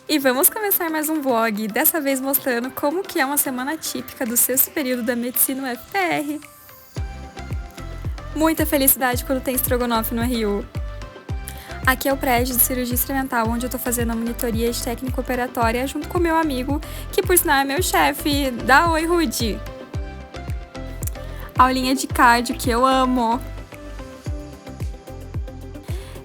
E vamos começar mais um vlog, dessa vez mostrando como que é uma semana típica do sexto período da Medicina UFPR. Muita felicidade quando tem estrogonofe no RU. Aqui é o prédio de cirurgia experimental, onde eu tô fazendo a monitoria de técnica operatória junto com meu amigo, que por sinal é meu chefe. Dá oi, Rudy! Aulinha de cardio que eu amo!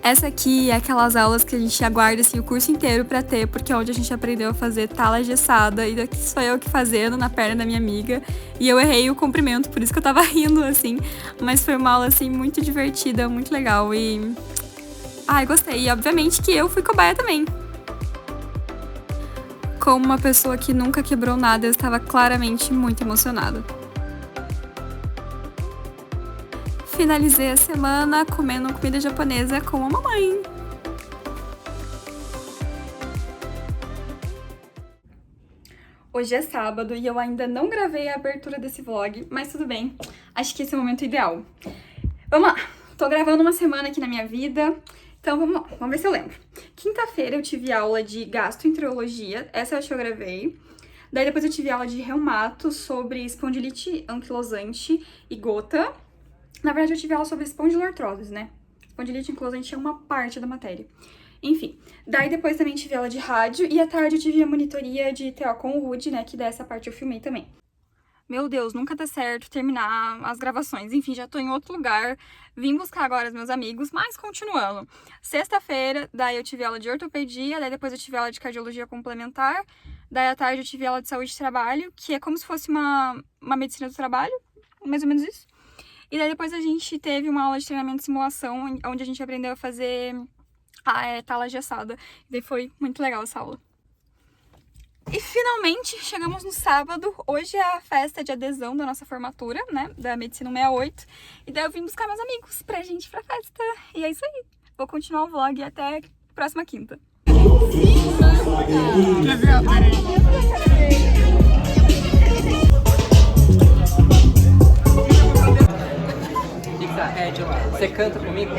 Essa aqui é aquelas aulas que a gente aguarda assim, o curso inteiro pra ter, porque é onde a gente aprendeu a fazer tala engessada, e daqui sou eu que fazendo na perna da minha amiga. E eu errei o comprimento, por isso que eu tava rindo, assim. Mas foi uma aula, assim, muito divertida, muito legal e... Ai, gostei. E obviamente que eu fui cobaia também. Como uma pessoa que nunca quebrou nada, eu estava claramente muito emocionada. Finalizei a semana comendo comida japonesa com a mamãe. Hoje é sábado e eu ainda não gravei a abertura desse vlog, mas tudo bem. Acho que esse é o momento ideal. Vamos lá. Tô gravando uma semana aqui na minha vida, então vamos lá. Vamos ver se eu lembro. Quinta-feira eu tive aula de gastroenterologia, essa eu acho que eu gravei. Daí depois eu tive aula de reumato sobre espondilite anquilosante e gota. Na verdade, eu tive aula sobre espondilortrose, né? Espondilite anquilosante é uma parte da matéria. Enfim, daí depois também tive aula de rádio e à tarde eu tive a monitoria de TO com o Rudy, né? Que dessa parte eu filmei também. Meu Deus, nunca dá certo terminar as gravações. Enfim, já tô em outro lugar. Vim buscar agora os meus amigos, mas continuando. Sexta-feira, daí eu tive aula de ortopedia, daí depois eu tive aula de cardiologia complementar. Daí à tarde eu tive aula de saúde de trabalho, que é como se fosse uma medicina do trabalho, mais ou menos isso. E daí depois a gente teve uma aula de treinamento de simulação, onde a gente aprendeu a fazer tala engessada. E daí foi muito legal essa aula. E finalmente chegamos no sábado. Hoje é a festa de adesão da nossa formatura, né? Da Medicina 68. E daí eu vim buscar meus amigos pra gente ir pra festa. E é isso aí. Vou continuar o vlog até próxima quinta. Você canta comigo?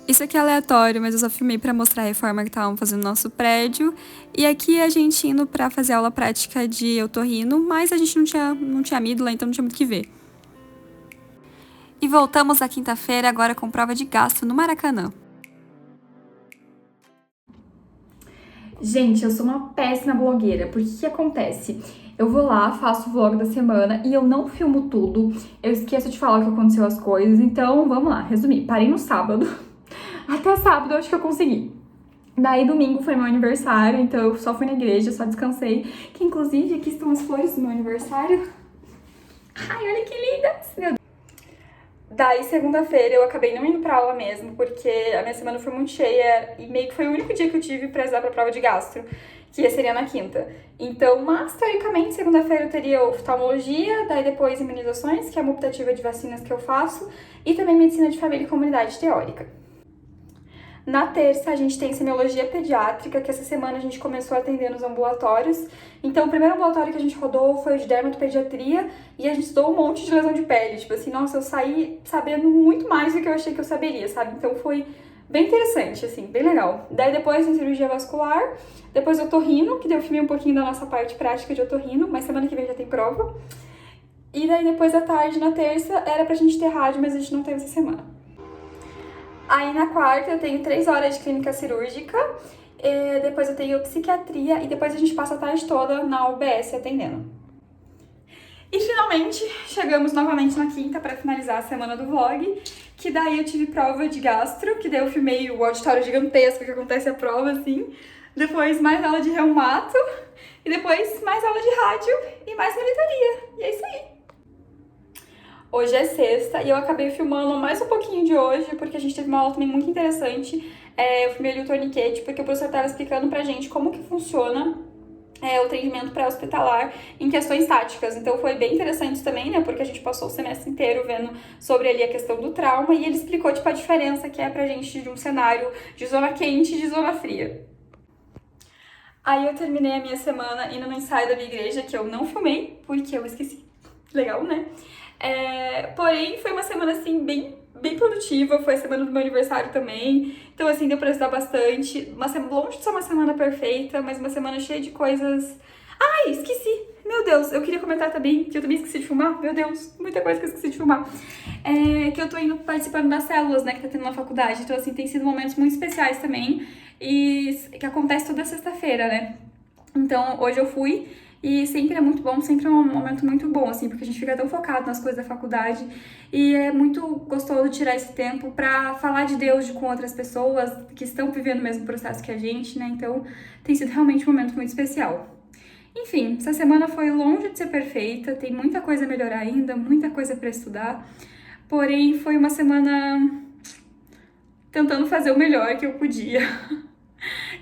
Isso aqui é aleatório, mas eu só filmei pra mostrar a reforma que estavam fazendo no nosso prédio. E aqui a gente indo pra fazer aula prática de otorrino, mas a gente não tinha amígdala, então não tinha muito o que ver. E voltamos à quinta-feira, agora com prova de gastro no Maracanã. Gente, eu sou uma péssima blogueira, porque o que acontece? Eu vou lá, faço o vlog da semana e eu não filmo tudo, eu esqueço de falar o que aconteceu as coisas, então vamos lá, resumir. Parei no sábado, até sábado eu acho que eu consegui. Daí domingo foi meu aniversário, então eu só fui na igreja, só descansei, que inclusive aqui estão as flores do meu aniversário. Ai, olha que lindas! Daí, segunda-feira, eu acabei não indo pra aula mesmo, porque a minha semana foi muito cheia e meio que foi o único dia que eu tive pra estudar pra prova de gastro, que seria na quinta. Então, mas, teoricamente, segunda-feira eu teria oftalmologia, daí depois imunizações, que é uma optativa de vacinas que eu faço, e também medicina de família e comunidade teórica. Na terça, a gente tem semiologia pediátrica, que essa semana a gente começou a atender nos ambulatórios. Então, o primeiro ambulatório que a gente rodou foi o de dermatopediatria e a gente estudou um monte de lesão de pele. Tipo assim, nossa, eu saí sabendo muito mais do que eu achei que eu saberia, sabe? Então, foi bem interessante, assim, bem legal. Daí, depois, tem cirurgia vascular, depois otorrino, que daí eu filmei um pouquinho da nossa parte prática de otorrino, mas semana que vem já tem prova. E daí, depois, à tarde, na terça, era pra gente ter rádio, mas a gente não teve essa semana. Aí na quarta eu tenho 3 horas de clínica cirúrgica, depois eu tenho psiquiatria e depois a gente passa a tarde toda na UBS atendendo. E finalmente chegamos novamente na quinta para finalizar a semana do vlog, que daí eu tive prova de gastro, que daí eu filmei o auditório gigantesco que acontece a prova assim, depois mais aula de reumato e depois mais aula de rádio e mais monitoria. E é isso aí. Hoje é sexta e eu acabei filmando mais um pouquinho de hoje, porque a gente teve uma aula também muito interessante. Eu filmei ali o torniquete, porque o professor estava explicando pra gente como que funciona o atendimento pré-hospitalar em questões táticas. Então foi bem interessante também, né, porque a gente passou o semestre inteiro vendo sobre ali a questão do trauma e ele explicou, tipo, a diferença que é pra gente de um cenário de zona quente e de zona fria. Aí eu terminei a minha semana indo no ensaio da minha igreja, que eu não filmei, porque eu esqueci. Legal, né? Porém, foi uma semana, assim, bem bem produtiva, foi a semana do meu aniversário também. Então, assim, deu pra estudar bastante. Longe de ser uma semana perfeita, mas uma semana cheia de coisas. Ai, esqueci! Meu Deus, eu queria comentar também, que eu também esqueci de filmar. Meu Deus, muita coisa que eu esqueci de filmar. Que eu tô indo participando das células, né, que tá tendo na faculdade. Então, assim, tem sido momentos muito especiais também. E que acontece toda sexta-feira, né? Então, hoje eu fui. E sempre é muito bom, sempre é um momento muito bom, assim, porque a gente fica tão focado nas coisas da faculdade e é muito gostoso tirar esse tempo pra falar de Deus com outras pessoas que estão vivendo o mesmo processo que a gente, né? Então, tem sido realmente um momento muito especial. Enfim, essa semana foi longe de ser perfeita, tem muita coisa a melhorar ainda, muita coisa pra estudar, porém foi uma semana tentando fazer o melhor que eu podia.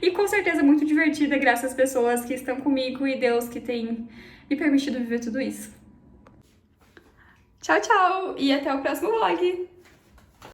E com certeza muito divertida, graças às pessoas que estão comigo e Deus que tem me permitido viver tudo isso. Tchau, tchau! E até o próximo vlog!